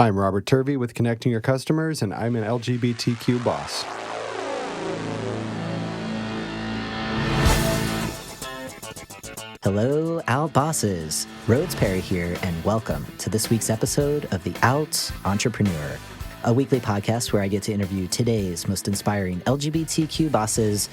I'm Robert Turvey with Connecting Your Customers, and I'm an LGBTQ boss. Hello, Out Bosses. Rhodes Perry here, and welcome to this week's episode of The Out Entrepreneur, a weekly podcast where I get to interview today's most inspiring LGBTQ bosses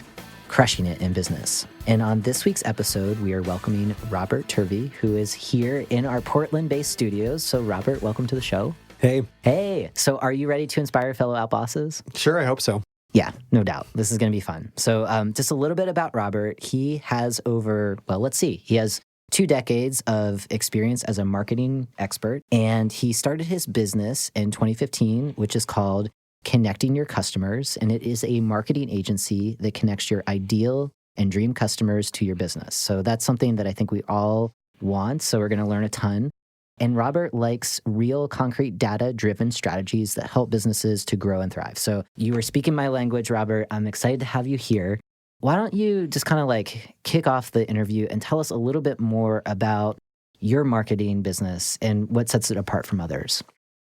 crushing it in business. And on this week's episode, we are welcoming Robert Turvey, who is here in our Portland-based studios. So, Robert, welcome to the show. Hey. Hey. So, are you ready to inspire fellow Out Bosses? Sure, I hope so. Yeah, no doubt. This is going to be fun. So just a little bit about Robert. He has he has 2 decades of experience as a marketing expert, and he started his business in 2015, which is called Connecting Your Customers, and it is a marketing agency that connects your ideal and dream customers to your business. So that's something that I think we all want, so we're going to learn a ton. And Robert likes real, concrete, data-driven strategies that help businesses to grow and thrive. So you were speaking my language, Robert. I'm excited to have you here. Why don't you just kind of kick off the interview and tell us a little bit more about your marketing business and what sets it apart from others?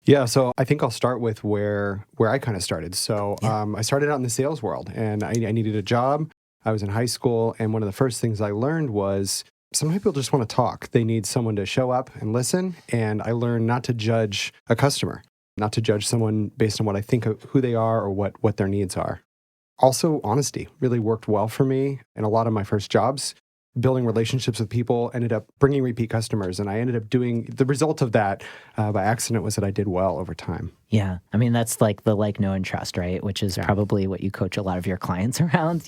Yeah, so I think I'll start with where I kind of started. So I started out in the sales world, and I needed a job. I was in high school, and one of the first things I learned was some people just want to talk. They need someone to show up and listen. And I learned not to judge a customer, not to judge someone based on what I think of who they are or what their needs are. Also, honesty really worked well for me in a lot of my first jobs. Building relationships with people ended up bringing repeat customers. And I ended up doing the result of that by accident was that I did well over time. Yeah. I mean, that's like the know, and trust, right? Which is probably what you coach a lot of your clients around,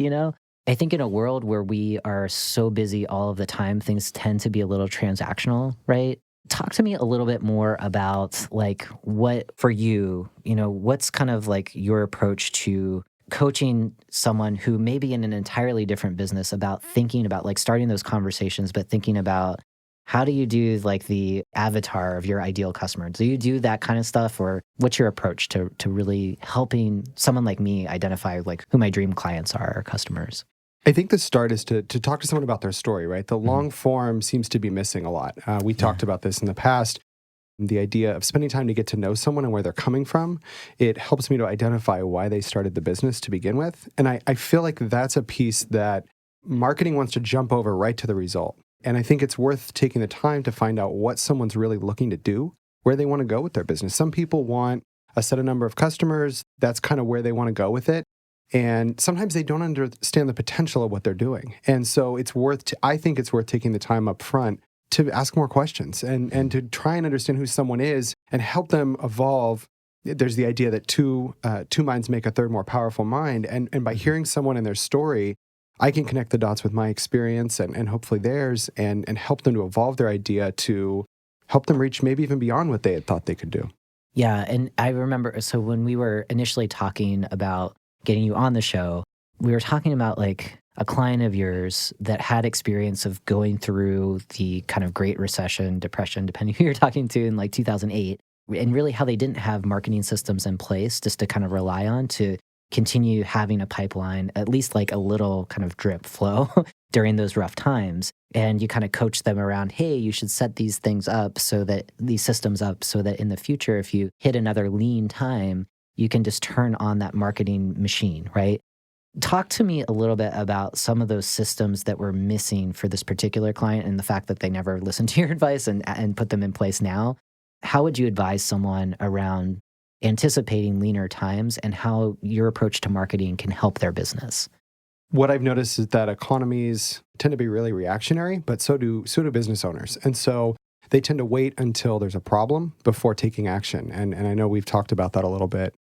I think in a world where we are so busy all of the time, things tend to be a little transactional, right? Talk to me a little bit more about what for you, what's kind of your approach to coaching someone who may be in an entirely different business about thinking about starting those conversations, but thinking about how do you do the avatar of your ideal customer? Do you do that kind of stuff, or what's your approach to really helping someone like me identify who my dream clients are or customers? I think the start is to talk to someone about their story, right? The long form seems to be missing a lot. We talked about this in the past. The idea of spending time to get to know someone and where they're coming from, it helps me to identify why they started the business to begin with. And I feel like that's a piece that marketing wants to jump over right to the result. And I think it's worth taking the time to find out what someone's really looking to do, where they want to go with their business. Some people want a set number of customers. That's kind of where they want to go with it. And sometimes they don't understand the potential of what they're doing. And so I think it's worth taking the time up front to ask more questions and to try and understand who someone is and help them evolve. There's the idea that two minds make a third more powerful mind. And by hearing someone and their story, I can connect the dots with my experience and hopefully theirs and help them to evolve their idea to help them reach maybe even beyond what they had thought they could do. Yeah. And I remember, so when we were initially talking about getting you on the show, we were talking about a client of yours that had experience of going through the kind of Great Recession, Depression, depending who you're talking to, in 2008, and really how they didn't have marketing systems in place just to kind of rely on to continue having a pipeline, at least a little kind of drip flow during those rough times. And you kind of coach them around, hey, you should set these systems up so that in the future, if you hit another lean time, you can just turn on that marketing machine, right? Talk to me a little bit about some of those systems that were missing for this particular client and the fact that they never listened to your advice and put them in place now. How would you advise someone around anticipating leaner times and how your approach to marketing can help their business? What I've noticed is that economies tend to be really reactionary, but so do business owners. And so they tend to wait until there's a problem before taking action. And I know we've talked about that a little bit.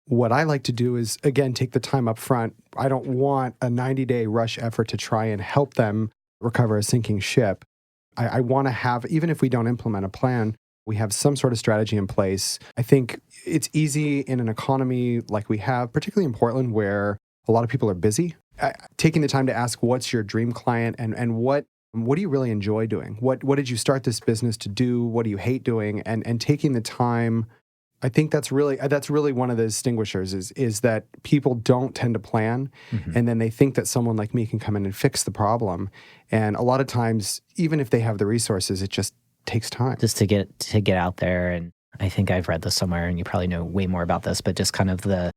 What I like to do is, again, take the time up front. I don't want a 90-day rush effort to try and help them recover a sinking ship. I want to have, even if we don't implement a plan, we have some sort of strategy in place. I think it's easy in an economy like we have, particularly in Portland, where a lot of people are busy. Taking the time to ask, what's your dream client and what do you really enjoy doing? What did you start this business to do? What do you hate doing? And taking the time, I think that's really one of the distinguishers is that people don't tend to plan, and then they think that someone like me can come in and fix the problem. And a lot of times, even if they have the resources, it just takes time. Just to get out there and I think I've read this somewhere, and you probably know way more about this, but just kind of the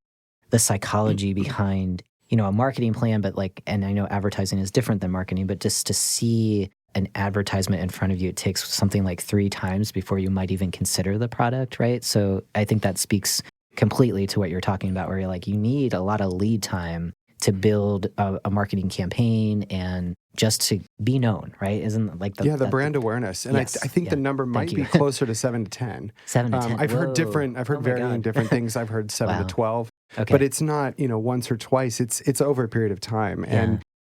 psychology behind, a marketing plan, but and I know advertising is different than marketing, but just to see an advertisement in front of you, it takes something like 3 times before you might even consider the product, right? So I think that speaks completely to what you're talking about, where you're like, you need a lot of lead time to build a marketing campaign and just to be known, right? Isn't like the brand awareness. And yes, I think the number might be closer to 7 to 10. 7 to 10. I've heard varying different things. I've heard 7 to 12. Okay. But it's not, once or twice. It's over a period of time.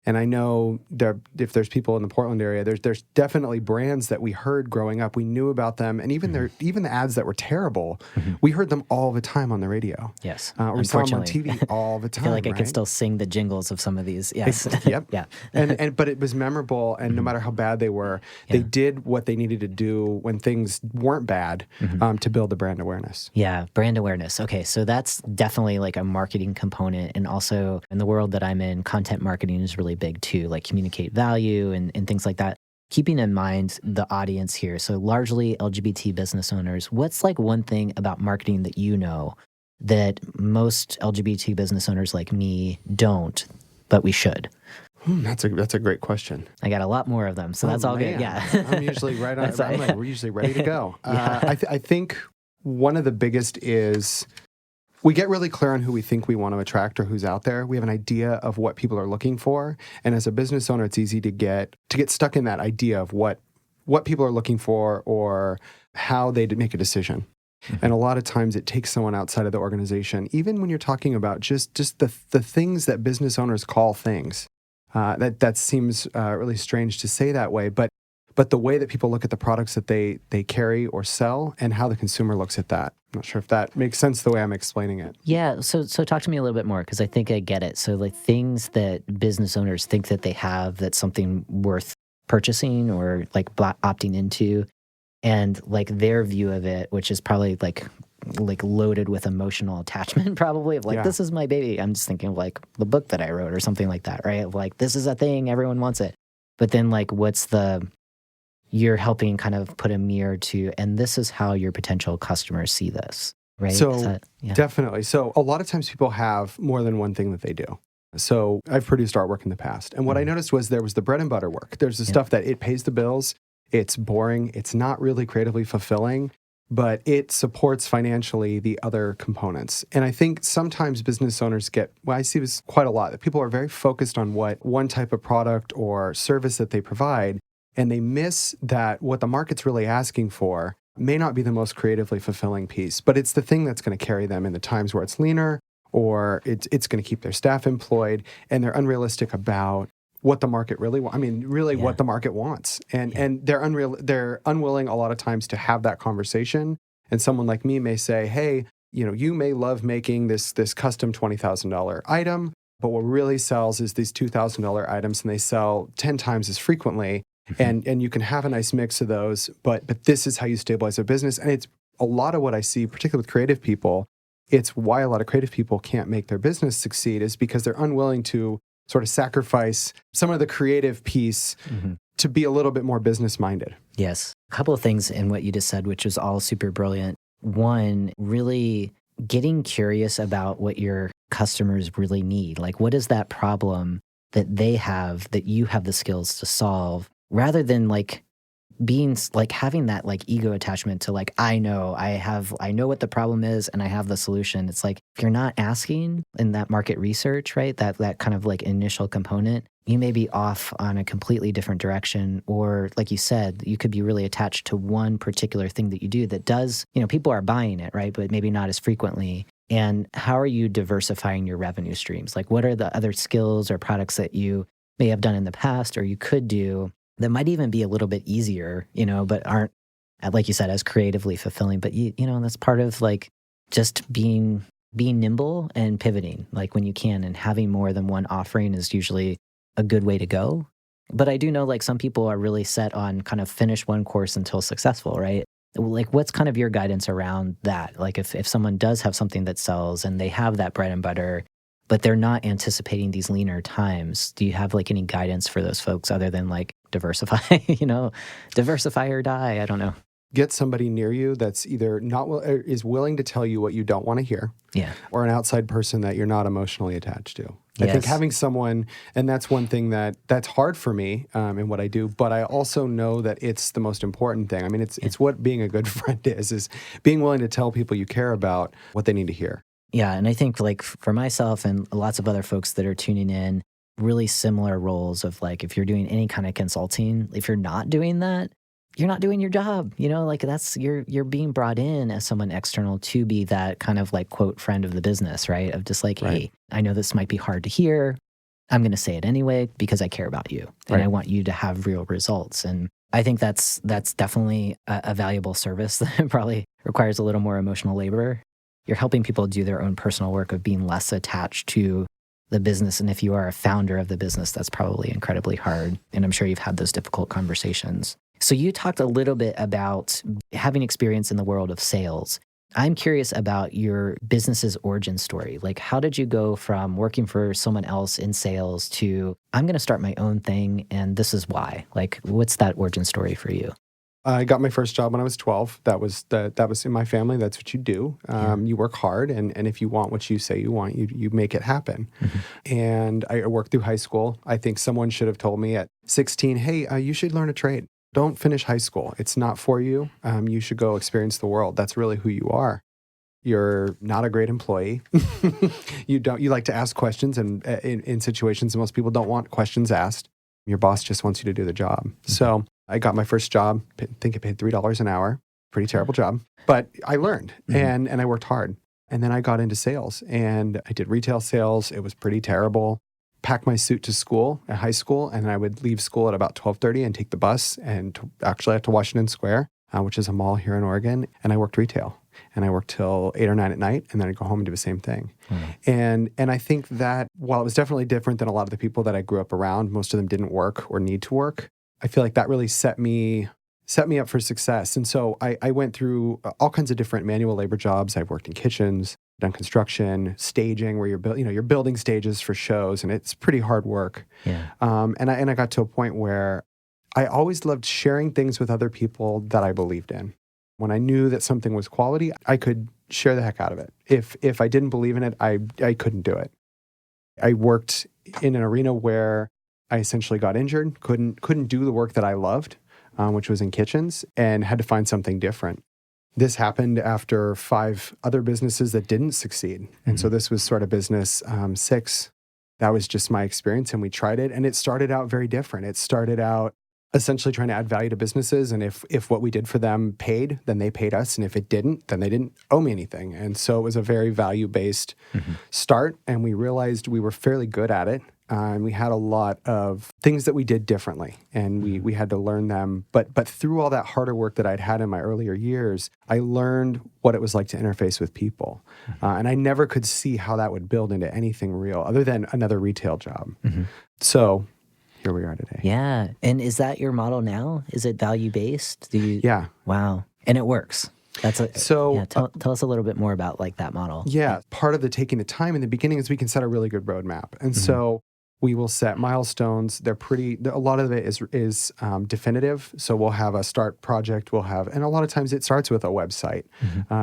And I know if there's people in the Portland area, there's definitely brands that we heard growing up. We knew about them, and even even the ads that were terrible, we heard them all the time on the radio. Yes, or we saw them on TV all the time. I feel like right? I could still sing the jingles of some of these. Yes, yep, yeah. But it was memorable, and no matter how bad they were, they did what they needed to do when things weren't bad to build the brand awareness. Yeah, brand awareness. Okay, so that's definitely like a marketing component, and also in the world that I'm in, content marketing is really big too, like communicate value and things like that. Keeping in mind the audience here, so largely LGBT business owners, what's like one thing about marketing that you know that most LGBT business owners like me don't, but we should? That's a great question. I got a lot more of them, so that's all good. Yeah, I'm usually right on. We're usually ready to go. I think one of the biggest is we get really clear on who we think we want to attract or who's out there. We have an idea of what people are looking for, and as a business owner, it's easy to get stuck in that idea of what people are looking for or how they make a decision. And a lot of times it takes someone outside of the organization, even when you're talking about just the things that business owners call things. That seems really strange to say that way, but the way that people look at the products that they carry or sell and how the consumer looks at that. I'm not sure if that makes sense the way I'm explaining it. Yeah, so talk to me a little bit more, because I think I get it. So like things that business owners think that they have that's something worth purchasing or like opting into, and like their view of it, which is probably like loaded with emotional attachment, probably of like, this is my baby. I'm just thinking of like the book that I wrote or something like that, right? Of like, this is a thing, everyone wants it. But then like, you're helping kind of put a mirror to, and this is how your potential customers see this, right? So definitely. So a lot of times people have more than one thing that they do. So I've produced artwork in the past. And what I noticed was there was the bread and butter work. There's the stuff that it pays the bills. It's boring. It's not really creatively fulfilling, but it supports financially the other components. And I think sometimes business owners I see this quite a lot, that people are very focused on what one type of product or service that they provide, and they miss that what the market's really asking for may not be the most creatively fulfilling piece, but it's the thing that's going to carry them in the times where it's leaner, or it's going to keep their staff employed, and they're unrealistic about what the market really wants. I mean, really what the market wants. And they're unwilling a lot of times to have that conversation. And someone like me may say, hey, you may love making this custom $20,000 item, but what really sells is these $2,000 items, and they sell 10 times as frequently. And you can have a nice mix of those, but this is how you stabilize a business. And it's a lot of what I see, particularly with creative people. It's why a lot of creative people can't make their business succeed, is because they're unwilling to sort of sacrifice some of the creative piece to be a little bit more business minded. Yes. A couple of things in what you just said, which was all super brilliant. One, really getting curious about what your customers really need. Like, what is that problem that they have that you have the skills to solve? Rather than like being like having that like ego attachment to like, I know what the problem is and I have the solution. It's like, if you're not asking in that market research, right, that kind of like initial component, you may be off on a completely different direction. Or like you said, you could be really attached to one particular thing that you do that does, people are buying it, right, but maybe not as frequently. And how are you diversifying your revenue streams? Like, what are the other skills or products that you may have done in the past or you could do that might even be a little bit easier, but aren't, like you said, as creatively fulfilling. But that's part of like just being nimble and pivoting, like when you can, and having more than one offering is usually a good way to go. But I do know like some people are really set on kind of finish one course until successful, right? Like, what's kind of your guidance around that? Like if someone does have something that sells and they have that bread and butter, but they're not anticipating these leaner times, do you have like any guidance for those folks other than like diversify, diversify or die? I don't know. get somebody near you that's either is willing to tell you what you don't want to hear, Yeah. or an outside person that you're not emotionally attached to. I think Yes. having someone, and that's one thing that's hard for me in what I do, but I also know that it's the most important thing. I mean, it's what being a good friend is being willing to tell people you care about what they need to hear. Yeah. And I think like for myself and lots of other folks that are tuning in, really similar roles of like, if you're doing any kind of consulting, if you're not doing that, you're not doing your job. Like that's, you're being brought in as someone external to be that kind of like quote friend of the business, right? Of just like, hey, I know this might be hard to hear. I'm going to say it anyway because I care about you and I want you to have real results. And I think that's definitely a valuable service that probably requires a little more emotional labor. You're helping people do their own personal work of being less attached to the business. And if you are a founder of the business, that's probably incredibly hard. And I'm sure you've had those difficult conversations. So you talked a little bit about having experience in the world of sales. I'm curious about your business's origin story. Like, how did you go from working for someone else in sales to, I'm going to start my own thing and this is why? Like, what's that origin story for you? I got my first job when I was 12. That was in my family. That's what you do. You work hard, and if you want what you say you want, you make it happen. Mm-hmm. And I worked through high school. I think someone should have told me at 16, hey, you should learn a trade. Don't finish high school. It's not for you. You should go experience the world. That's really who you are. You're not a great employee. You like to ask questions, and in situations most people don't want questions asked. Your boss just wants you to do the job. Mm-hmm. So I got my first job. I think I paid $3 an hour. Pretty terrible job, but I learned and I worked hard. And then I got into sales and I did retail sales. It was pretty terrible. Packed my suit to school at high school, and I would leave school at about 12:30 and take the bus actually to Washington Square, which is a mall here in Oregon. And I worked retail. And I worked till 8 or 9 at night, and then I'd go home and do the same thing. And I think that while it was definitely different than a lot of the people that I grew up around, most of them didn't work or need to work. I feel like that really set me up for success. And so I went through all kinds of different manual labor jobs. I've worked in kitchens, done construction, staging, where you're building stages for shows, and it's pretty hard work. Yeah. And I got to a point where I always loved sharing things with other people that I believed in. When I knew that something was quality, I could share the heck out of it. If I didn't believe in it, I couldn't do it. I worked in an arena where I essentially got injured, couldn't do the work that I loved, which was in kitchens, and had to find something different. This happened after 5 other businesses that didn't succeed. And so this was sort of business 6. That was just my experience, and we tried it, and it started out very different. It started out essentially trying to add value to businesses. And if what we did for them paid, then they paid us. And if it didn't, then they didn't owe me anything. And so it was a very value-based start. And we realized we were fairly good at it. And we had a lot of things that we did differently. And we had to learn them. But through all that harder work that I'd had in my earlier years, I learned what it was like to interface with people. And I never could see how that would build into anything real other than another retail job. So here we are today. Yeah. And is that your model now? Is it value-based? Yeah. Wow. And it works. Tell us a little bit more about like that model. Yeah. Part of taking the time in the beginning is we can set a really good roadmap. And so we will set milestones. A lot of it is definitive. So we'll have a start project. And a lot of times it starts with a website.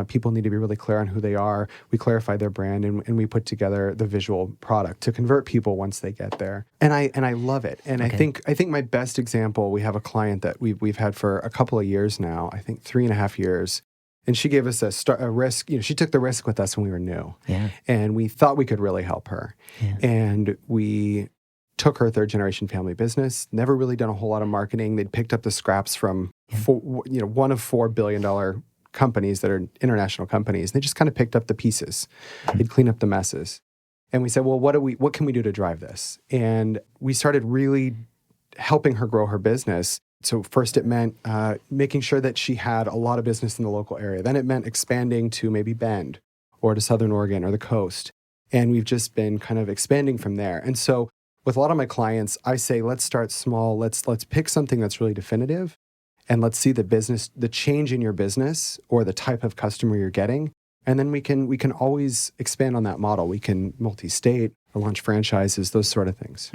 People need to be really clear on who they are. We clarify their brand and we put together the visual product to convert people once they get there. And I love it. And I think my best example, we have a client that we've had for a couple of years now, I think 3.5 years. And she gave us a risk. She took the risk with us when we were new. Yeah. And we thought we could really help her. Yeah. And we took her 3rd-generation family business, never really done a whole lot of marketing. They'd picked up the scraps from one of 4 billion-dollar companies that are international companies. They just kind of picked up the pieces. They'd clean up the messes. And we said, well, what can we do to drive this? And we started really helping her grow her business. So first it meant making sure that she had a lot of business in the local area. Then it meant expanding to maybe Bend or to Southern Oregon or the coast. And we've just been kind of expanding from there. And so with a lot of my clients, I say, let's start small. Let's pick something that's really definitive, and let's see the change in your business or the type of customer you're getting. And then we can always expand on that model. We can multi-state or launch franchises, those sort of things.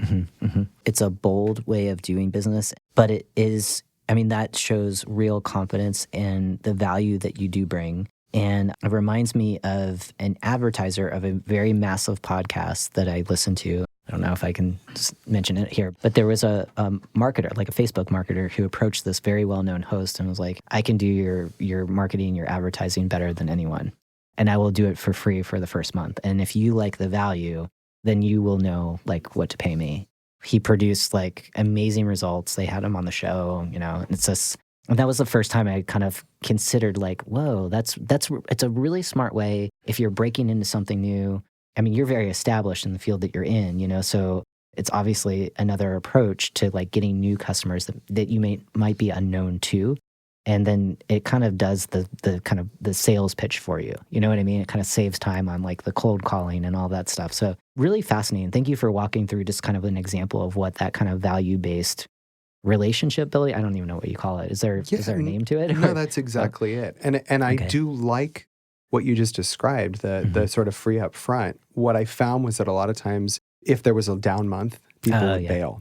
It's a bold way of doing business, but it is I mean, that shows real confidence in the value that you do bring. And it reminds me of an advertiser of a very massive podcast that I listen to. I don't know if I can just mention it here, but there was a marketer, like a Facebook marketer, who approached this very well-known host and was like, I can do your marketing, your advertising better than anyone. And I will do it for free for the first month. And if you like the value, then you will know like what to pay me. He produced like amazing results. They had him on the show, and it's just, and that was the first time I kind of considered like, whoa, it's a really smart way if you're breaking into something new. I mean, you're very established in the field that you're in, so it's obviously another approach to like getting new customers that you might be unknown to. And then it kind of does the kind of the sales pitch for you. You know what I mean? It kind of saves time on like the cold calling and all that stuff. So really fascinating. Thank you for walking through just kind of an example of what that kind of value-based relationship building. I don't even know what you call it. Is there a name to it? No, that's exactly it. And I do like what you just described, the sort of free up front. What I found was that a lot of times, if there was a down month, people would bail.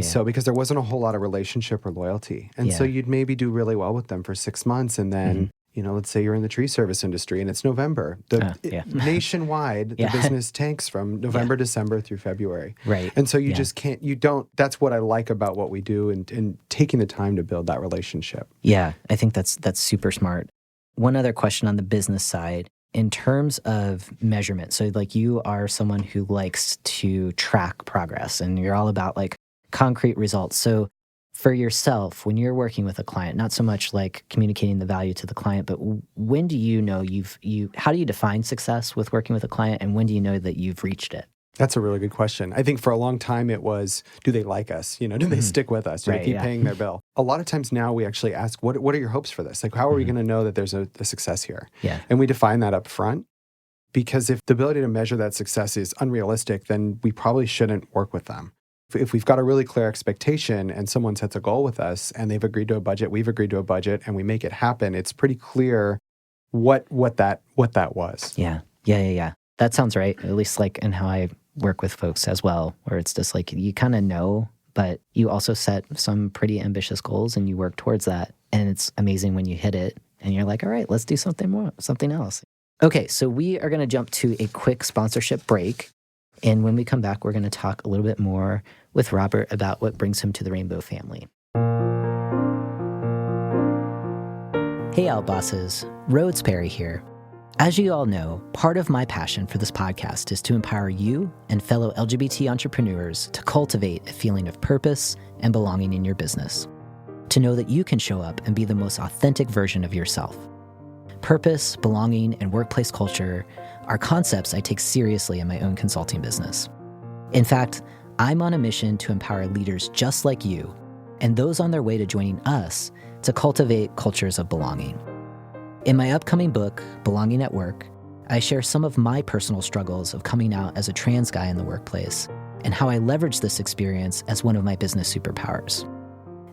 So because there wasn't a whole lot of relationship or loyalty. And so you'd maybe do really well with them for 6 months. And then, let's say you're in the tree service industry and it's November. Nationwide, the business tanks from November, December through February. Right. And so you just can't, that's what I like about what we do and taking the time to build that relationship. Yeah, I think that's super smart. One other question on the business side. In terms of measurement, so like you are someone who likes to track progress and you're all about like concrete results. So for yourself, when you're working with a client, not so much like communicating the value to the client, but when do you know how do you define success with working with a client, and when do you know that you've reached it? That's a really good question. I think for a long time it was, do they like us? Do they stick with us? Do they keep paying their bill? A lot of times now we actually ask, what are your hopes for this? Like, how are we going to know that there's a success here? Yeah. And we define that up front, because if the ability to measure that success is unrealistic, then we probably shouldn't work with them. If we've got a really clear expectation and someone sets a goal with us and they've agreed to a budget, we've agreed to a budget, and we make it happen, it's pretty clear what that was. Yeah. That sounds right. At least like in how I work with folks as well, where it's just like you kind of know, but you also set some pretty ambitious goals and you work towards that. And it's amazing when you hit it and you're like, all right, let's do something else. Okay, so we are going to jump to a quick sponsorship break. And when we come back, we're going to talk a little bit more with Robert about what brings him to the Rainbow family. Hey, Outbosses, Rhodes Perry here. As you all know, part of my passion for this podcast is to empower you and fellow LGBT entrepreneurs to cultivate a feeling of purpose and belonging in your business. To know that you can show up and be the most authentic version of yourself. Purpose, belonging, and workplace culture are concepts I take seriously in my own consulting business. In fact, I'm on a mission to empower leaders just like you and those on their way to joining us to cultivate cultures of belonging. In my upcoming book, Belonging at Work, I share some of my personal struggles of coming out as a trans guy in the workplace and how I leverage this experience as one of my business superpowers.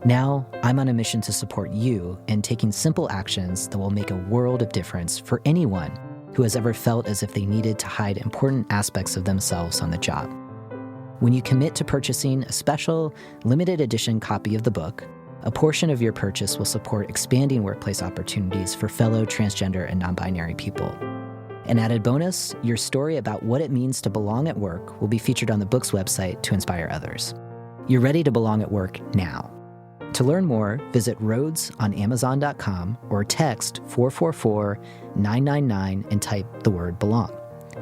Now, I'm on a mission to support you in taking simple actions that will make a world of difference for anyone who has ever felt as if they needed to hide important aspects of themselves on the job. When you commit to purchasing a special, limited edition copy of the book, a portion of your purchase will support expanding workplace opportunities for fellow transgender and non-binary people. An added bonus, your story about what it means to belong at work will be featured on the book's website to inspire others. You're ready to belong at work now. To learn more, visit Rhodes on Amazon.com or text 444-999 and type the word belong.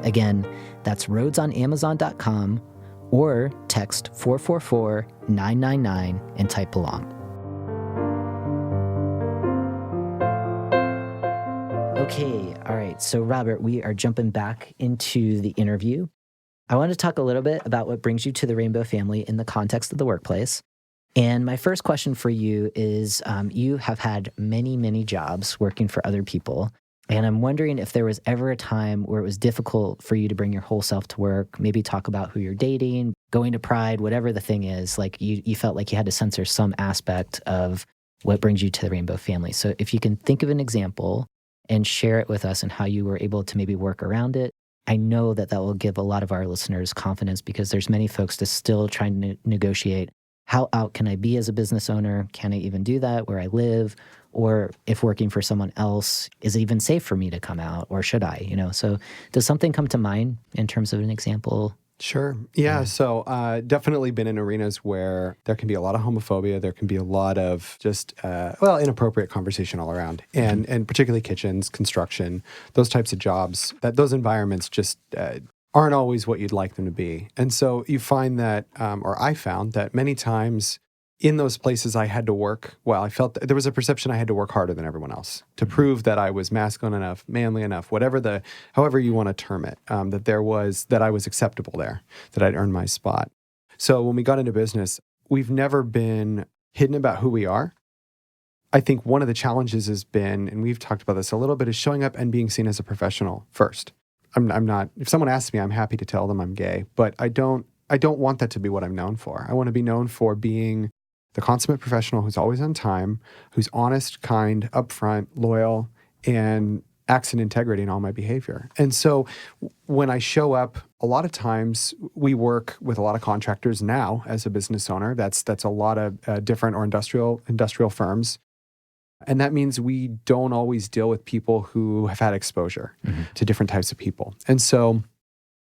Again, that's Rhodes on Amazon.com or text 444-999 and type belong. Okay, all right. So Robert, we are jumping back into the interview. I want to talk a little bit about what brings you to the Rainbow family in the context of the workplace. And my first question for you is, you have had many, many jobs working for other people. And I'm wondering if there was ever a time where it was difficult for you to bring your whole self to work, maybe talk about who you're dating, going to Pride, whatever the thing is, like you felt like you had to censor some aspect of what brings you to the Rainbow family. So if you can think of an example and share it with us and how you were able to maybe work around it, I know that will give a lot of our listeners confidence, because there's many folks that still trying to negotiate how out can I be as a business owner? Can I even do that where I live? Or if working for someone else, is it even safe for me to come out, or should I? So does something come to mind in terms of an example? Sure. Yeah. So definitely been in arenas where there can be a lot of homophobia. There can be a lot of just, inappropriate conversation all around. And particularly kitchens, construction, those types of jobs, those environments just aren't always what you'd like them to be. And so you find that, or I found that many times in those places I had to work, I felt there was a perception I had to work harder than everyone else to prove that I was masculine enough, manly enough, however you want to term it, that I was acceptable there, that I'd earned my spot. So when we got into business, we've never been hidden about who we are. I think one of the challenges has been, and we've talked about this a little bit, is showing up and being seen as a professional first. I'm not, if someone asks me, I'm happy to tell them I'm gay, but I don't want that to be what I'm known for. I want to be known for being the consummate professional who's always on time, who's honest, kind, upfront, loyal, and acts in integrity in all my behavior. And so when I show up, a lot of times we work with a lot of contractors now as a business owner. That's a lot of different or industrial firms. And that means we don't always deal with people who have had exposure to different types of people. And so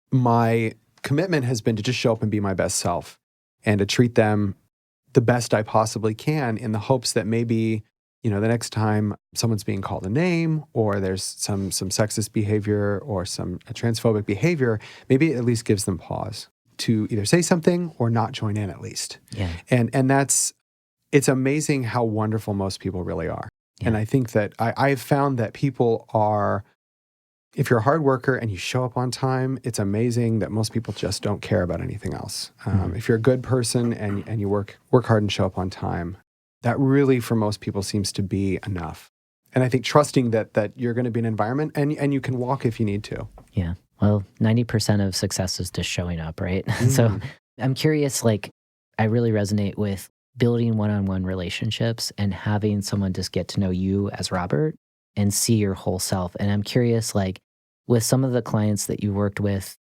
my commitment has been to just show up and be my best self and to treat them the best I possibly can, in the hopes that maybe, the next time someone's being called a name, or there's some sexist behavior or some transphobic behavior, maybe it at least gives them pause to either say something or not join in at least. Yeah. And it's amazing how wonderful most people really are. Yeah. And I think that I've found that people are, if you're a hard worker and you show up on time, it's amazing that most people just don't care about anything else. If you're a good person and you work hard and show up on time, that really for most people seems to be enough. And I think trusting that you're going to be in an environment and you can walk if you need to. Yeah. Well, 90% of success is just showing up, right? So I'm curious, I really resonate with building one-on-one relationships and having someone just get to know you as Robert and see your whole self. And I'm curious, with some of the clients that you worked with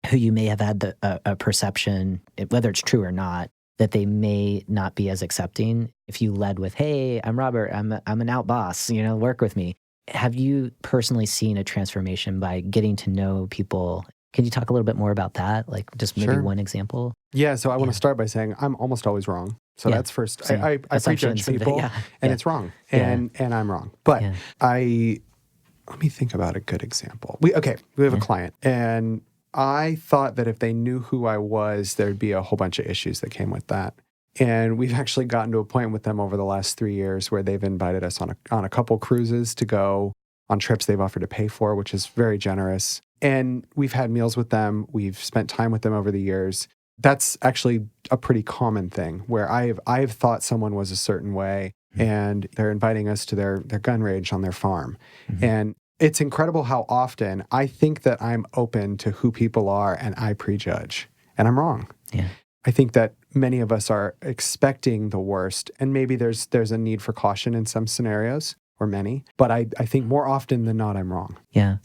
who you may have had a perception, whether it's true or not, that they may not be as accepting. If you led with, "Hey, I'm Robert, I'm an out boss, work with me." Have you personally seen a transformation by getting to know people? Can you talk a little bit more about that? Just maybe one example? Yeah, so I want to start by saying I'm almost always wrong. So that's first. I prejudge people, and it's wrong, and I'm wrong. But let me think about a good example. We have a client, and I thought that if they knew who I was, there'd be a whole bunch of issues that came with that. And we've actually gotten to a point with them over the last 3 years where they've invited us on a couple cruises to go on trips they've offered to pay for, which is very generous. And we've had meals with them. We've spent time with them over the years. That's actually a pretty common thing where I've thought someone was a certain way and they're inviting us to their gun range on their farm. And it's incredible how often I think that I'm open to who people are and I prejudge, and I'm wrong. Yeah. I think that many of us are expecting the worst, and maybe there's a need for caution in some scenarios, or many, but I think more often than not, I'm wrong. Yeah.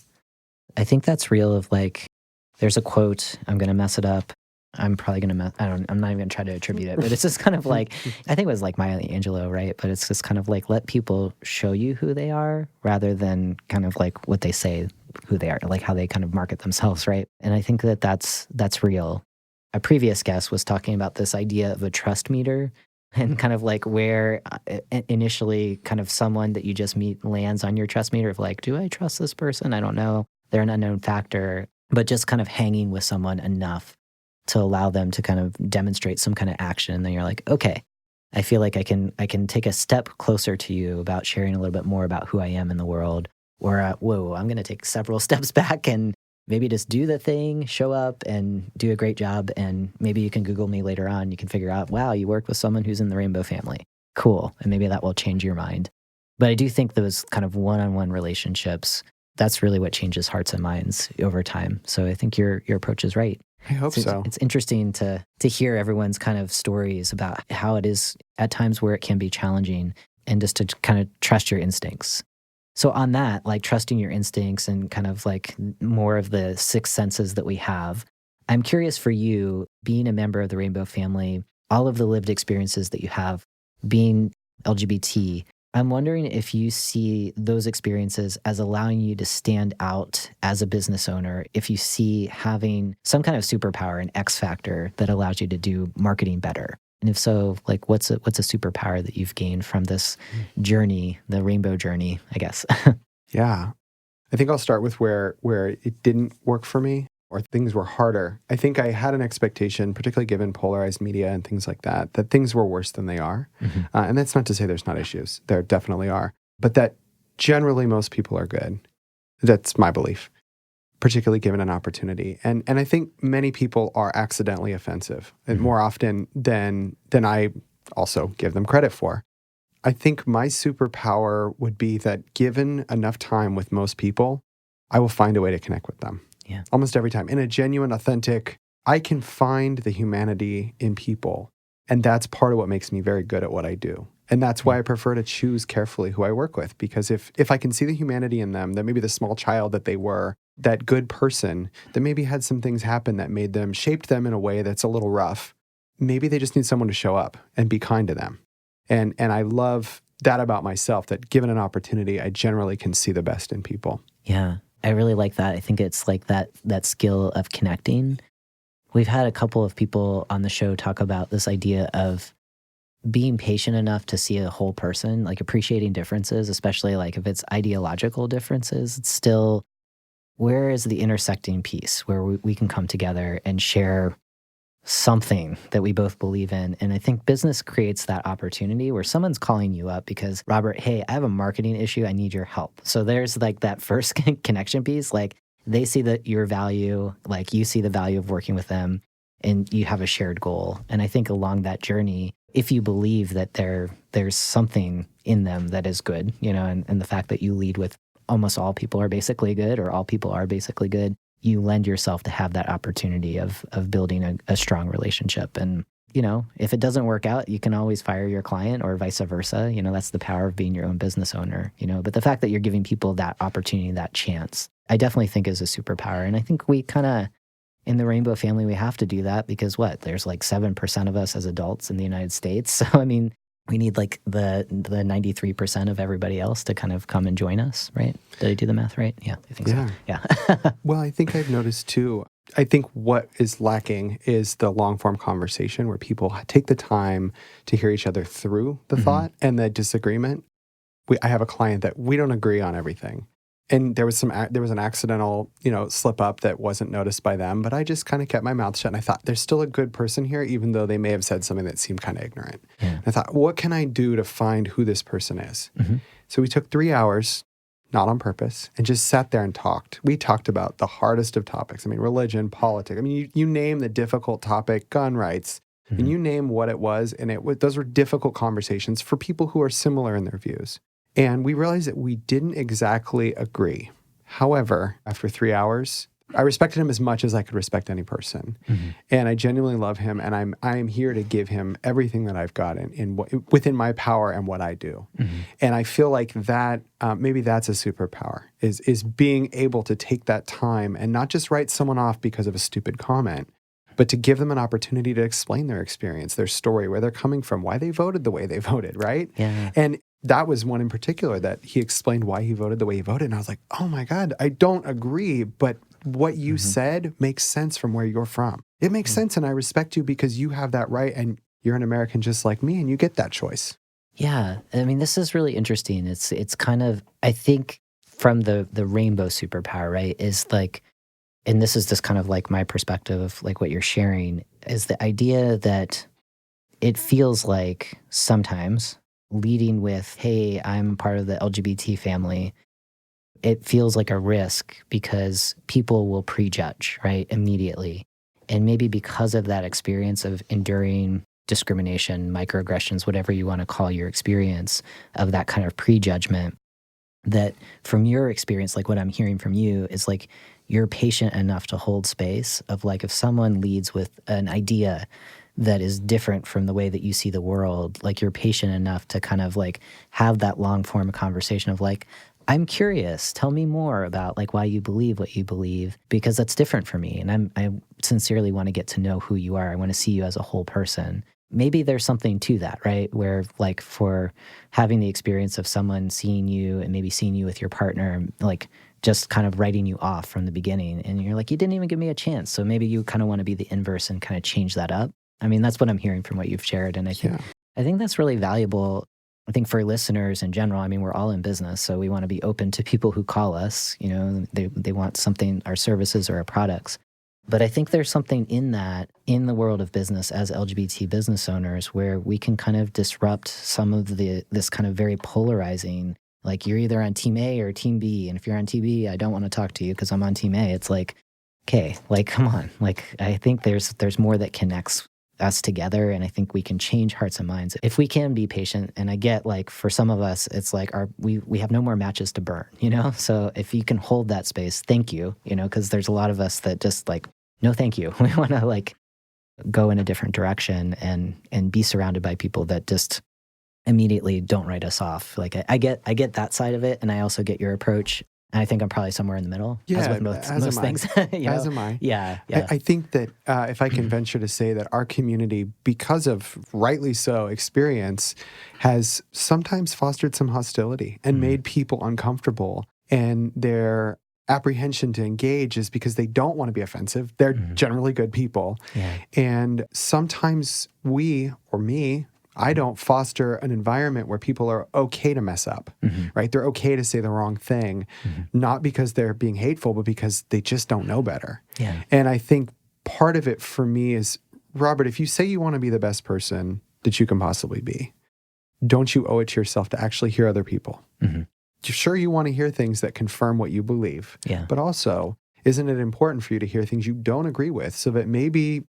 I think that's real of there's a quote, I'm going to mess it up. I'm probably going to I'm not even going to try to attribute it, but it's just kind of I think it was Maya Angelou, right? But it's just kind of let people show you who they are rather than kind of what they say who they are, how they kind of market themselves, right? And I think that's real. A previous guest was talking about this idea of a trust meter and kind of where initially kind of someone that you just meet lands on your trust meter of do I trust this person? I don't know. They're an unknown factor, but just kind of hanging with someone enough to allow them to kind of demonstrate some kind of action. And then you're okay, I feel like I can take a step closer to you about sharing a little bit more about who I am in the world. Or, whoa, I'm going to take several steps back and maybe just do the thing, show up and do a great job. And maybe you can Google me later on. You can figure out, wow, you worked with someone who's in the rainbow family. Cool. And maybe that will change your mind. But I do think those kind of one-on-one relationships, that's really what changes hearts and minds over time. So I think your approach is right. I hope so. It's interesting to hear everyone's kind of stories about how it is at times where it can be challenging and just to kind of trust your instincts. So on that, trusting your instincts and kind of more of the 6 senses that we have, I'm curious for you, being a member of the rainbow family, all of the lived experiences that you have being LGBT, I'm wondering if you see those experiences as allowing you to stand out as a business owner, if you see having some kind of superpower, an X factor that allows you to do marketing better. And if so, like what's a superpower that you've gained from this journey, the rainbow journey, I guess? Yeah. I think I'll start with where it didn't work for me or things were harder. I think I had an expectation, particularly given polarized media and things like that, that things were worse than they are. And that's not to say there's not issues. There definitely are. But that generally most people are good. That's my belief, particularly given an opportunity. And I think many people are accidentally offensive, and more often than I also give them credit for. I think my superpower would be that given enough time with most people, I will find a way to connect with them. Yeah. Almost every time. In a genuine, authentic, I can find the humanity in people. And that's part of what makes me very good at what I do. And that's why I prefer to choose carefully who I work with. Because if I can see the humanity in them, that maybe the small child that they were, that good person that maybe had some things happen that made them, shaped them in a way that's a little rough, maybe they just need someone to show up and be kind to them. And I love that about myself, that given an opportunity, I generally can see the best in people. Yeah, I really like that. I think it's like that skill of connecting. We've had a couple of people on the show talk about this idea of being patient enough to see a whole person, like appreciating differences, especially like if it's ideological differences. It's still, where is the intersecting piece where we can come together and share something that we both believe in? And I think business creates that opportunity where someone's calling you up because, Robert, hey, I have a marketing issue. I need your help. So there's like that first connection piece. Like they see that your value, like you see the value of working with them, and you have a shared goal. And I think along that journey, if you believe that there's something in them that is good, you know, and the fact that you lead with almost all people are basically good, or all people are basically good, you lend yourself to have that opportunity of building a strong relationship. And, you know, if it doesn't work out, you can always fire your client or vice versa. You know, that's the power of being your own business owner, you know. But the fact that you're giving people that opportunity, that chance, I definitely think is a superpower. And I think we kind of, in the Rainbow family, we have to do that because there's like 7% of us as adults in the United States. So, I mean, we need like the 93% of everybody else to kind of come and join us, right? Did I do the math right? Yeah, I think so. Yeah. Well, I think I've noticed too, I think what is lacking is the long form conversation where people take the time to hear each other through the thought and the disagreement. I have a client that we don't agree on everything. And there was an accidental, slip up that wasn't noticed by them, but I just kind of kept my mouth shut. And I thought, there's still a good person here, even though they may have said something that seemed kind of ignorant. Yeah. I thought, what can I do to find who this person is? So we took 3 hours, not on purpose, and just sat there and talked. We talked about the hardest of topics. I mean, religion, politics. I mean, you name the difficult topic, gun rights, and you name what it was. And those were difficult conversations for people who are similar in their views. And we realized that we didn't exactly agree. However, after 3 hours, I respected him as much as I could respect any person. And I genuinely love him. And I am here to give him everything that I've got within my power and what I do. And I feel like that, maybe that's a superpower, is being able to take that time and not just write someone off because of a stupid comment, but to give them an opportunity to explain their experience, their story, where they're coming from, why they voted the way they voted, right? Yeah. And that was one in particular that he explained why he voted the way he voted. And I was like, oh my God, I don't agree, but what you said makes sense from where you're from. It makes sense, and I respect you because you have that right, and you're an American just like me, and you get that choice. Yeah. I mean, this is really interesting. It's kind of, I think from the rainbow superpower, right, is like, and this is just kind of like my perspective of like what you're sharing, is the idea that it feels like sometimes leading with, hey, I'm part of the LGBT family, it feels like a risk because people will prejudge, right, immediately. And maybe because of that experience of enduring discrimination, microaggressions, whatever you want to call your experience of that kind of prejudgment, that from your experience, like what I'm hearing from you is like you're patient enough to hold space of like if someone leads with an idea that is different from the way that you see the world, like you're patient enough to kind of like have that long form conversation of like, I'm curious, tell me more about like why you believe what you believe, because that's different for me. And I sincerely want to get to know who you are. I want to see you as a whole person. maybe there's something to that, right? Where like for having the experience of someone seeing you and maybe seeing you with your partner, like just kind of writing you off from the beginning. And you're like, you didn't even give me a chance. So maybe you kind of want to be the inverse and kind of change that up. I mean, that's what I'm hearing from what you've shared. And I think that's really valuable. I think for listeners in general, I mean, we're all in business, so we want to be open to people who call us, you know, they want something, our services or our products. But I think there's something in that, in the world of business as LGBT business owners, where we can kind of disrupt some of this kind of very polarizing, like you're either on team A or team B. And if you're on team B, I don't want to talk to you because I'm on team A. It's like, okay, like, come on. Like, I think there's more that connects us together. And I think we can change hearts and minds if we can be patient. And I get like, for some of us, it's like we have no more matches to burn, you know? So if you can hold that space, thank you, you know, because there's a lot of us that just like, no, thank you. We want to like go in a different direction and be surrounded by people that just immediately don't write us off. Like I get that side of it. And I also get your approach. And I think I'm probably somewhere in the middle, as with most things. As am I. Yeah. I think that if I can venture to say that our community, because of rightly so experience, has sometimes fostered some hostility and made people uncomfortable. And their apprehension to engage is because they don't want to be offensive. They're generally good people. Yeah. And sometimes we, or me, I don't foster an environment where people are okay to mess up, right? They're okay to say the wrong thing, not because they're being hateful, but because they just don't know better. Yeah. And I think part of it for me is, Robert, if you say you want to be the best person that you can possibly be, don't you owe it to yourself to actually hear other people? Sure, you want to hear things that confirm what you believe, but also, isn't it important for you to hear things you don't agree with so that maybe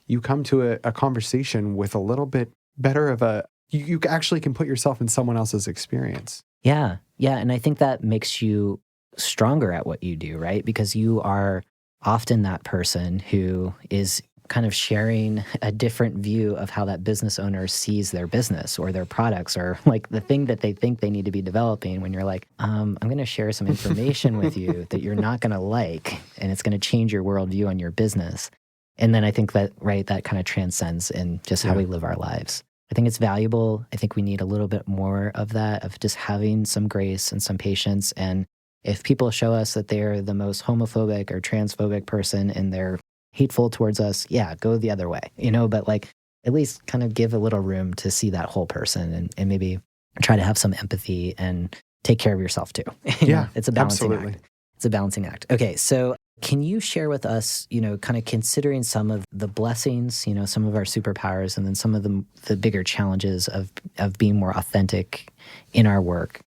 you come to a conversation with a little bit better of you actually can put yourself in someone else's experience. Yeah. And I think that makes you stronger at what you do, right? Because you are often that person who is kind of sharing a different view of how that business owner sees their business or their products or like the thing that they think they need to be developing, when you're like, I'm going to share some information with you that you're not going to like, and it's going to change your worldview on your business. And then I think that, right, that kind of transcends in just how we live our lives. I think it's valuable. I think we need a little bit more of that, of just having some grace and some patience. And if people show us that they're the most homophobic or transphobic person and they're hateful towards us, go the other way, you know, but like at least kind of give a little room to see that whole person and maybe try to have some empathy and take care of yourself too. You know, it's a balancing act. It's a balancing act. Okay, so can you share with us, you know, kind of considering some of the blessings, you know, some of our superpowers, and then some of the bigger challenges of being more authentic in our work?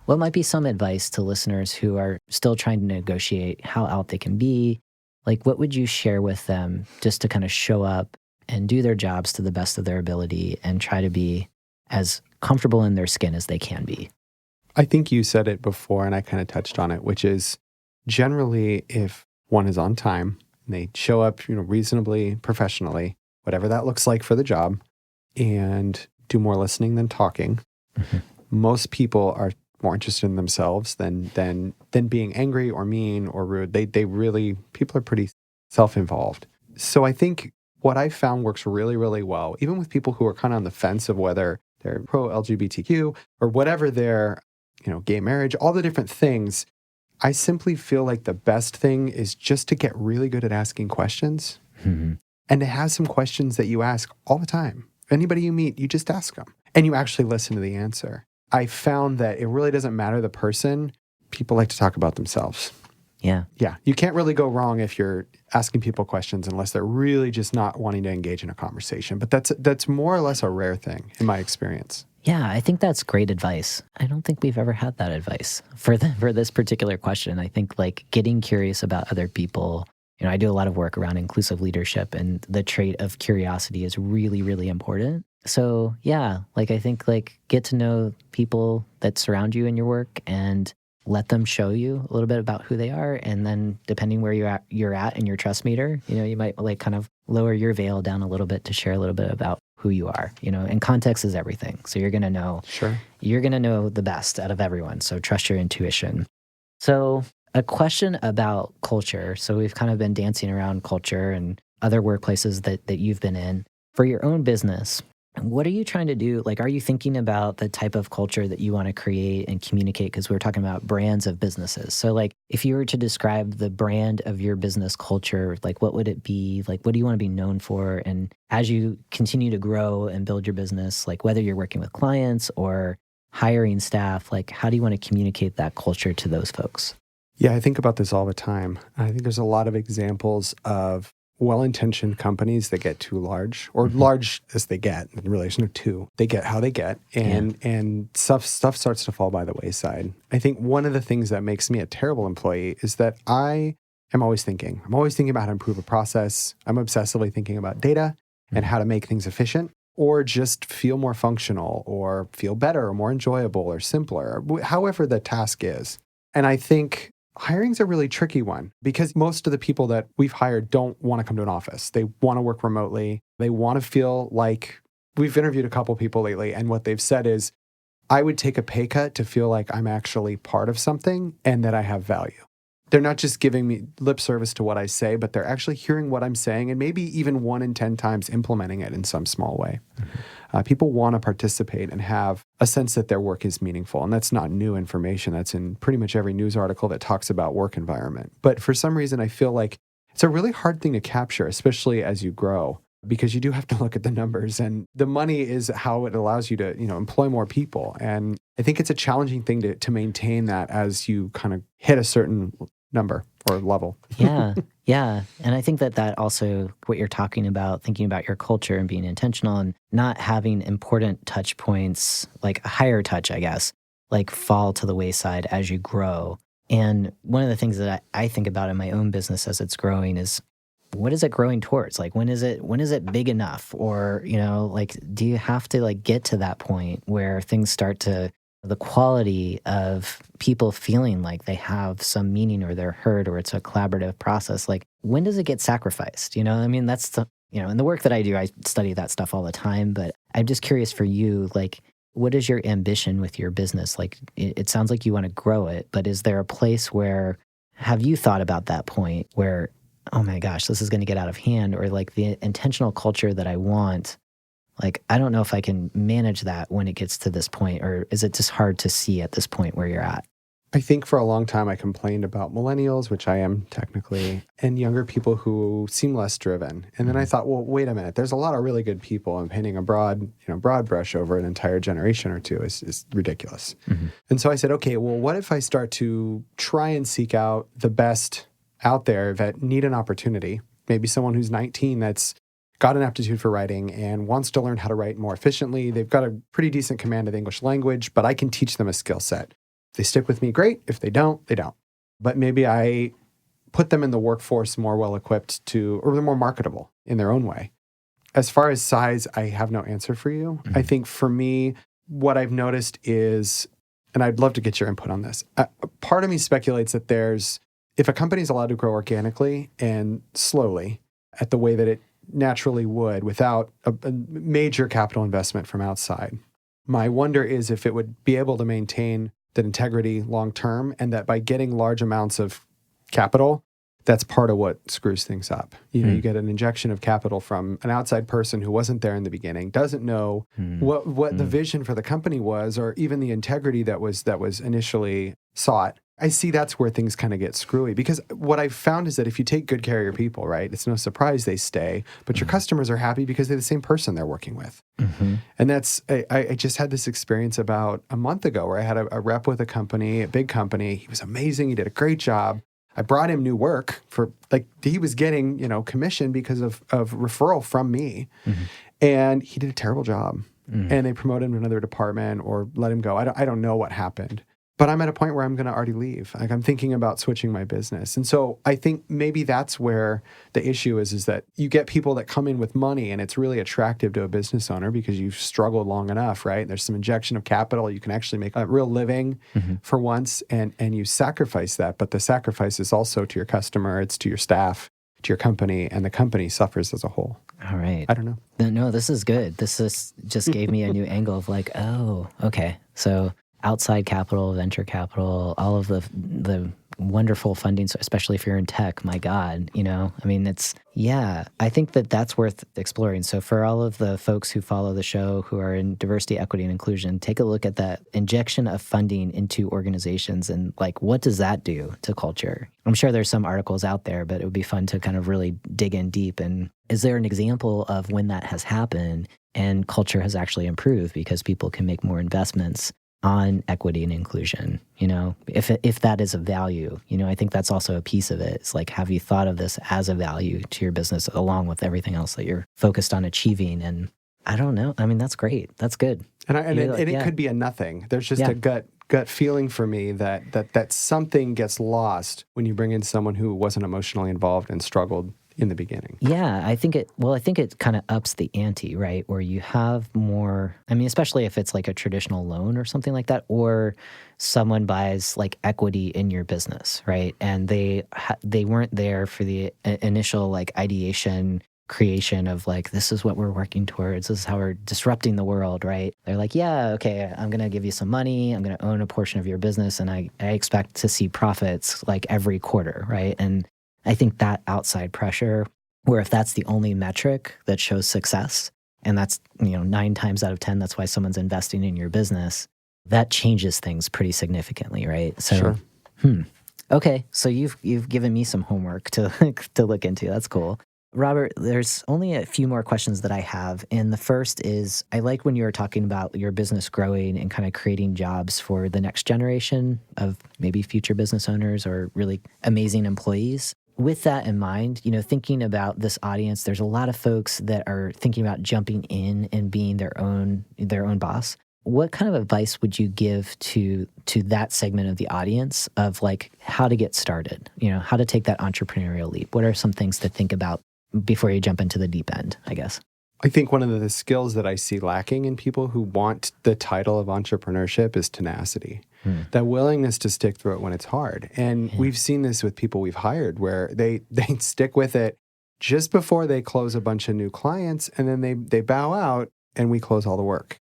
What might be some advice to listeners who are still trying to negotiate how out they can be? Like, what would you share with them just to kind of show up and do their jobs to the best of their ability and try to be as comfortable in their skin as they can be? I think you said it before, and I kind of touched on it, which is generally if one is on time and they show up, you know, reasonably professionally, whatever that looks like for the job, and do more listening than talking. Most people are more interested in themselves than being angry or mean or rude. They really, people are pretty self-involved. So I think what I found works really, really well, even with people who are kind of on the fence of whether they're pro-LGBTQ or whatever their, you know, gay marriage, all the different things. I simply feel like the best thing is just to get really good at asking questions and to have some questions that you ask all the time. Anybody you meet, you just ask them and you actually listen to the answer. I found that it really doesn't matter the person. People like to talk about themselves. Yeah. You can't really go wrong if you're asking people questions unless they're really just not wanting to engage in a conversation. But that's more or less a rare thing in my experience. Yeah, I think that's great advice. I don't think we've ever had that advice for this particular question. I think like getting curious about other people. You know, I do a lot of work around inclusive leadership, and the trait of curiosity is really, really important. So yeah, like I think like get to know people that surround you in your work and let them show you a little bit about who they are. And then depending where you're at in your trust meter, you know, you might like kind of lower your veil down a little bit to share a little bit about who you are, you know, and context is everything. So you're going to know, you're going to know the best out of everyone. So trust your intuition. So a question about culture. So we've kind of been dancing around culture and other workplaces that you've been in. For your own business, What are you trying to do? Like, are you thinking about the type of culture that you want to create and communicate? Because we were talking about brands of businesses. So, like, if you were to describe the brand of your business culture, like, what would it be? Like, what do you want to be known for? And as you continue to grow and build your business, like, whether you're working with clients or hiring staff, like, how do you want to communicate that culture to those folks? Yeah, I think about this all the time. I think there's a lot of examples of well-intentioned companies that get too large, or large as they get in relation to they get how they get, and stuff starts to fall by the wayside. I think one of the things that makes me a terrible employee is that I am always thinking. I'm always thinking about how to improve a process. I'm obsessively thinking about data and how to make things efficient, or just feel more functional, or feel better, or more enjoyable, or simpler, however the task is. And I think hiring's a really tricky one because most of the people that we've hired don't want to come to an office. They want to work remotely. They want to feel like we've interviewed a couple people lately, and what they've said is, I would take a pay cut to feel like I'm actually part of something and that I have value. They're not just giving me lip service to what I say, but they're actually hearing what I'm saying and maybe even 1 in 10 times implementing it in some small way. People want to participate and have a sense that their work is meaningful. And that's not new information. That's in pretty much every news article that talks about work environment. But for some reason, I feel like it's a really hard thing to capture, especially as you grow, because you do have to look at the numbers, and the money is how it allows you to, employ more people. And I think it's a challenging thing to maintain that as you kind of hit a certain number or level. Yeah. And I think that also, what you're talking about, thinking about your culture and being intentional and not having important touch points, like a higher touch, I guess, like fall to the wayside as you grow. And one of the things that I think about in my own business as it's growing is, what is it growing towards? Like, when is it big enough? Or, like, do you have to get to that point where things start to, the quality of people feeling like they have some meaning or they're heard or it's a collaborative process? Like, when does it get sacrificed? I mean, that's the, in the work that I do, I study that stuff all the time, but I'm just curious for you, like, what is your ambition with your business? Like, it sounds like you want to grow it, but is there a place where, have you thought about that point where, oh my gosh, this is going to get out of hand, or like the intentional culture that I want, like, I don't know if I can manage that when it gets to this point, or is it just hard to see at this point where you're at? I think for a long time I complained about millennials, which I am technically, and younger people who seem less driven. And then I thought, well, wait a minute, there's a lot of really good people, and painting a broad brush over an entire generation or two is ridiculous. And so I said, okay, well, what if I start to try and seek out the best out there that need an opportunity? Maybe someone who's 19 that's got an aptitude for writing and wants to learn how to write more efficiently. They've got a pretty decent command of the English language, but I can teach them a skill set. If they stick with me, great. If they don't, they don't. But maybe I put them in the workforce more well-equipped or they're more marketable in their own way. As far as size, I have no answer for you. I think for me, what I've noticed is, and I'd love to get your input on this, part of me speculates that if a company is allowed to grow organically and slowly at the way that it naturally would without a major capital investment from outside, my wonder is if it would be able to maintain that integrity long term, and that by getting large amounts of capital, that's part of what screws things up. You get an injection of capital from an outside person who wasn't there in the beginning, doesn't know what the vision for the company was, or even the integrity that was initially sought. I see that's where things kind of get screwy, because what I've found is that if you take good care of your people, right, it's no surprise they stay, but your customers are happy because they're the same person they're working with. And I just had this experience about a month ago where I had a rep with a big company. He was amazing. He did a great job. I brought him new work he was getting, commission because of referral from me. And he did a terrible job. And they promoted him to another department or let him go. I don't know what happened. But I'm at a point where I'm going to already leave. Like, I'm thinking about switching my business. And so I think maybe that's where the issue is that you get people that come in with money, and it's really attractive to a business owner because you've struggled long enough, right? There's some injection of capital. You can actually make a real living for once, and you sacrifice that. But the sacrifice is also to your customer, it's to your staff, to your company, and the company suffers as a whole. All right. I don't know. No, this is good. Just gave me a new angle of like, oh, okay. So outside capital, venture capital, all of the wonderful funding, especially if you're in tech. My God, I mean, I think that's worth exploring. So for all of the folks who follow the show who are in diversity, equity, and inclusion, take a look at that injection of funding into organizations and like, what does that do to culture? I'm sure there's some articles out there, but it would be fun to kind of really dig in deep. And is there an example of when that has happened and culture has actually improved because people can make more investments on equity and inclusion, if that is a value, I think that's also a piece of it. It's like, have you thought of this as a value to your business along with everything else that you're focused on achieving? And I don't know. I mean, that's great. That's good. And it could be a nothing. There's just a gut feeling for me that something gets lost when you bring in someone who wasn't emotionally involved and struggled in the beginning. Yeah, I think it kind of ups the ante, right? Where you have more, I mean, especially if it's like a traditional loan or something like that, or someone buys like equity in your business, right? And they weren't there for the initial like ideation creation of like, this is what we're working towards. This is how we're disrupting the world, right? They're like, yeah, okay, I'm going to give you some money. I'm going to own a portion of your business. And I expect to see profits like every quarter, right? And I think that outside pressure, where if that's the only metric that shows success, and that's 9 times out of 10, that's why someone's investing in your business, that changes things pretty significantly, right? So, sure. Okay, so you've given me some homework to to look into. That's cool. Robert, there's only a few more questions that I have. And the first is, I like when you were talking about your business growing and kind of creating jobs for the next generation of maybe future business owners or really amazing employees. With that in mind, thinking about this audience, there's a lot of folks that are thinking about jumping in and being their own boss. What kind of advice would you give to that segment of the audience of like how to get started, how to take that entrepreneurial leap? What are some things to think about before you jump into the deep end, I guess? I think one of the skills that I see lacking in people who want the title of entrepreneurship is tenacity. That willingness to stick through it when it's hard. And we've seen this with people we've hired where they stick with it just before they close a bunch of new clients, and then they bow out and we close all the work.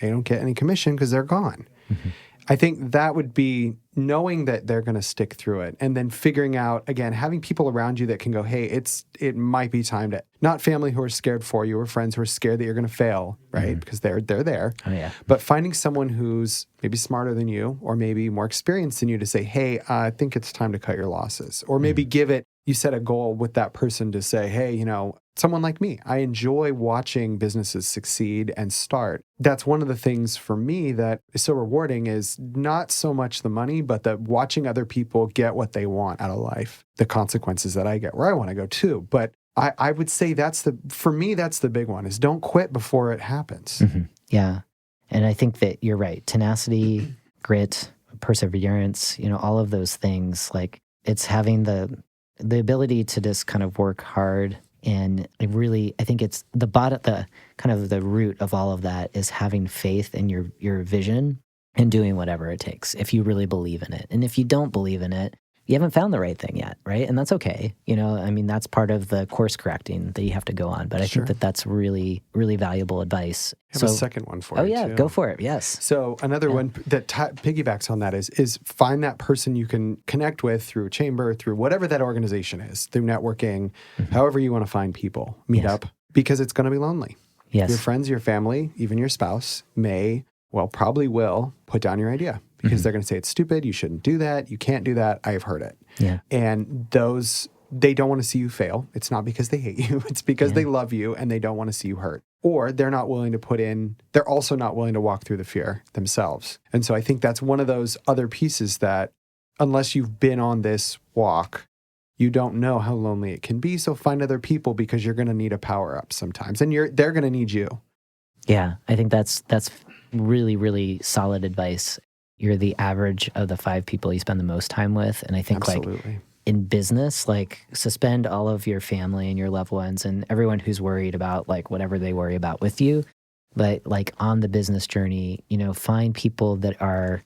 They don't get any commission because they're gone. Mm-hmm. I think that would be knowing that they're going to stick through it and then figuring out, again, having people around you that can go, hey, it might be time to, not family who are scared for you or friends who are scared that you're going to fail, right? Mm-hmm. Because they're there. Oh, yeah. But finding someone who's maybe smarter than you or maybe more experienced than you to say, hey, I think it's time to cut your losses. Or maybe you set a goal with that person to say, hey, someone like me, I enjoy watching businesses succeed and start. That's one of the things for me that is so rewarding is not so much the money, but the watching other people get what they want out of life, the consequences that I get where I want to go too. But I would say for me, that's the big one is don't quit before it happens. Mm-hmm. Yeah. And I think that you're right. Tenacity, grit, perseverance, all of those things, like it's having the ability to just kind of work hard. And I think it's the kind of the root of all of that is having faith in your vision and doing whatever it takes if you really believe in it. And if you don't believe in it, you haven't found the right thing yet, right? And that's okay. I mean, that's part of the course correcting that you have to go on. But I think that that's really, really valuable advice. I have a second one for you. Oh, yeah, too. Go for it. Yes. So another one that piggybacks on that is find that person you can connect with through a chamber, through whatever that organization is, through networking, however you want to find people, meet up, because it's going to be lonely. Yes. Your friends, your family, even your spouse probably will put down your idea. Because they're going to say it's stupid, you shouldn't do that, you can't do that, I've heard it. Yeah. And they don't want to see you fail. It's not because they hate you, it's because they love you and they don't want to see you hurt. Or they're also not willing to walk through the fear themselves. And so I think that's one of those other pieces that unless you've been on this walk, you don't know how lonely it can be. So find other people because you're going to need a power up sometimes and they're going to need you. Yeah, I think that's really, really solid advice. You're the average of the 5 people you spend the most time with. And I think Absolutely. Like in business, like suspend all of your family and your loved ones and everyone who's worried about like whatever they worry about with you. But like on the business journey, find people that are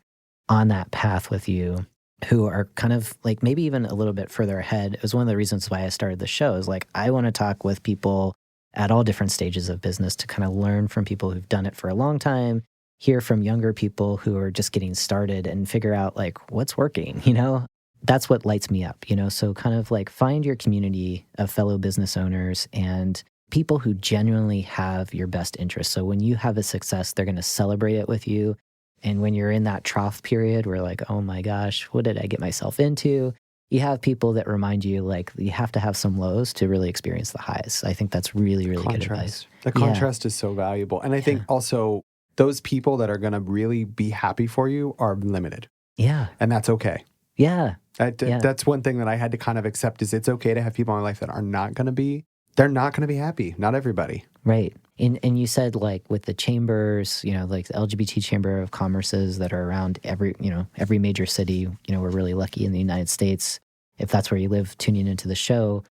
on that path with you who are kind of like maybe even a little bit further ahead. It was one of the reasons why I started the show is like, I want to talk with people at all different stages of business to kind of learn from people who've done it for a long time, hear from younger people who are just getting started and figure out like what's working, that's what lights me up, So kind of like find your community of fellow business owners and people who genuinely have your best interest. So when you have a success, they're going to celebrate it with you. And when you're in that trough period where like, oh my gosh, what did I get myself into? You have people that remind you like you have to have some lows to really experience the highs. I think that's really, really good advice. The contrast is so valuable. And I think also those people that are going to really be happy for you are limited. Yeah. And that's okay. Yeah. That's one thing that I had to kind of accept is it's okay to have people in my life that are not going to be, they're not going to be happy. Not everybody. Right. And you said like with the chambers, like the LGBT Chamber of Commerces that are around every major city, we're really lucky in the United States. If that's where you live, tuning into the show,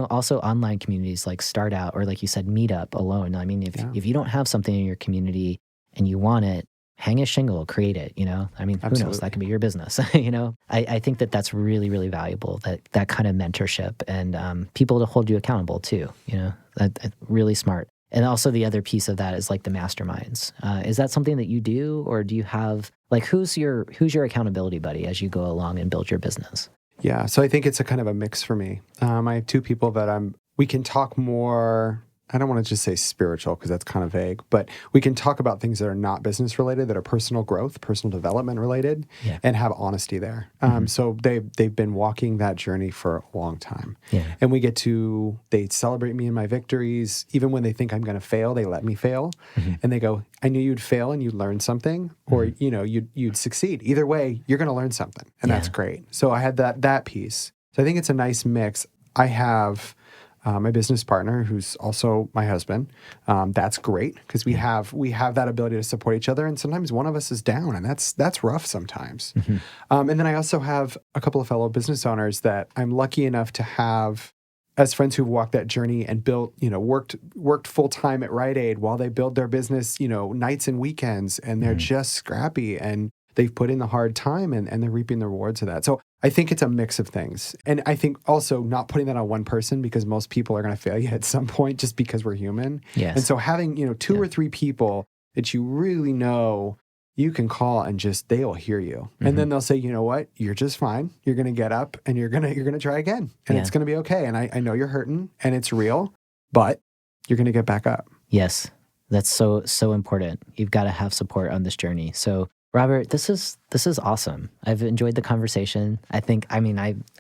also online communities like Start Out or like you said, Meetup alone. I mean, if you don't have something in your community and you want it, hang a shingle, create it, I mean, who knows? That could be your business, I think that's really, really valuable, that kind of mentorship and people to hold you accountable too, that really smart. And also the other piece of that is like the masterminds. Is that something that you do or do you have, like who's your accountability buddy as you go along and build your business? Yeah, so I think it's a kind of a mix for me. I have two people that we can talk more, I don't want to just say spiritual because that's kind of vague, but we can talk about things that are not business related, that are personal growth, personal development related, and have honesty there. So they've been walking that journey for a long time. Yeah. And they celebrate me in my victories. Even when they think I'm going to fail, they let me fail. And they go, I knew you'd fail and you'd learn something, or you'd succeed. Either way, you're going to learn something. And that's great. So I had that piece. So I think it's a nice mix. I have my business partner, who's also my husband. That's great because we have that ability to support each other. And sometimes one of us is down, and that's rough sometimes. And then I also have a couple of fellow business owners that I'm lucky enough to have as friends who've walked that journey and built, worked full time at Rite Aid while they build their business, nights and weekends, and they're just scrappy and they've put in the hard time and they're reaping the rewards of that. So I think it's a mix of things. And I think also not putting that on one person because most people are going to fail you at some point just because we're human. Yes. And so having, two or three people that you really know you can call and they will hear you. And then they'll say, you know what, you're just fine. You're going to get up and you're going to try again and it's going to be okay. And I know you're hurting and it's real, but you're going to get back up. Yes. That's so important. You've got to have support on this journey. So Robert, this is awesome. I've enjoyed the conversation. I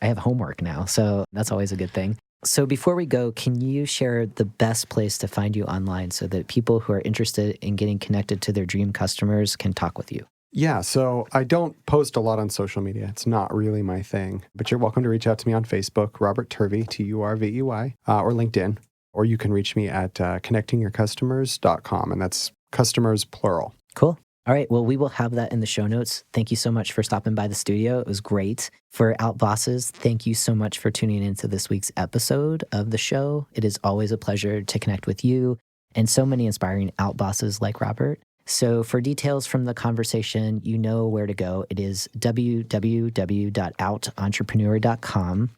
have homework now, so that's always a good thing. So before we go, can you share the best place to find you online so that people who are interested in getting connected to their dream customers can talk with you? Yeah, so I don't post a lot on social media. It's not really my thing, but you're welcome to reach out to me on Facebook, Robert Turvey, Turvey, or LinkedIn, or you can reach me at connectingyourcustomers.com, and that's customers plural. Cool. All right. Well, we will have that in the show notes. Thank you so much for stopping by the studio. It was great. For Outbosses, thank you so much for tuning into this week's episode of the show. It is always a pleasure to connect with you and so many inspiring outbosses like Robert. So for details from the conversation, you know where to go. It is www.outentrepreneur.com.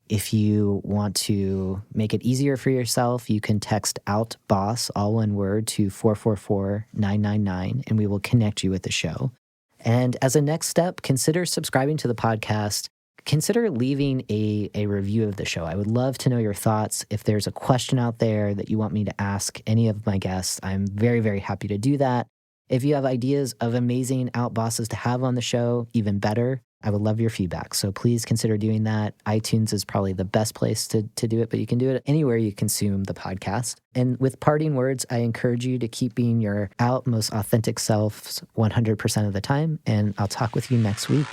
If you want to make it easier for yourself, you can text OUTBOSS, all one word, to 444-999, and we will connect you with the show. And as a next step, consider subscribing to the podcast. Consider leaving a review of the show. I would love to know your thoughts. If there's a question out there that you want me to ask any of my guests, I'm very, very happy to do that. If you have ideas of amazing outbosses to have on the show, even better. I would love your feedback. So please consider doing that. iTunes is probably the best place to do it, but you can do it anywhere you consume the podcast. And with parting words, I encourage you to keep being your most authentic selves 100% of the time. And I'll talk with you next week.